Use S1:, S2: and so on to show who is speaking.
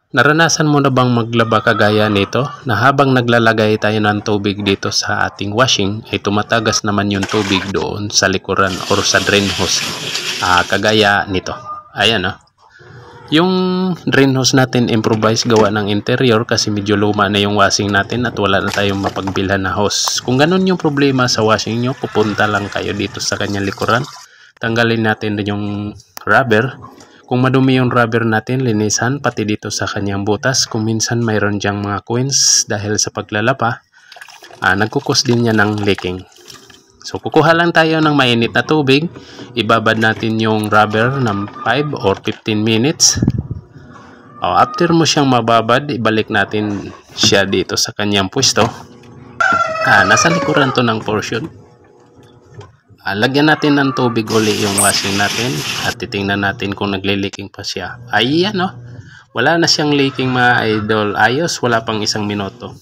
S1: Naranasan mo na bang maglaba kagaya nito na habang naglalagay tayo ng tubig dito sa ating washing ay tumatagas naman yung tubig doon sa likuran or sa drain hose, kagaya nito. Ayan yung drain hose natin improvise gawa ng interior kasi medyo luma na yung washing natin at wala na tayong mapagbilhan na hose. Kung ganun yung problema sa washing nyo, pupunta lang kayo dito sa kanyang likuran, tanggalin natin din yung rubber. Kung madumi yung rubber natin, linisan pati dito sa kanyang butas. Kung minsan mayroon dyang mga coins dahil sa paglalapa, nagkukos din yan ng leaking. So kukuha lang tayo ng mainit na tubig, ibabad natin yung rubber ng 5 or 15 minutes. After mo siyang mababad, ibalik natin siya dito sa kanyang pwesto. Nasa likuran to ng portion. Lagyan natin ng tubig uli yung washing natin at titingnan natin kung nagle-leaking pa siya. Ayan wala na siyang leaking mga idol. Ayos, wala pang 1 minuto.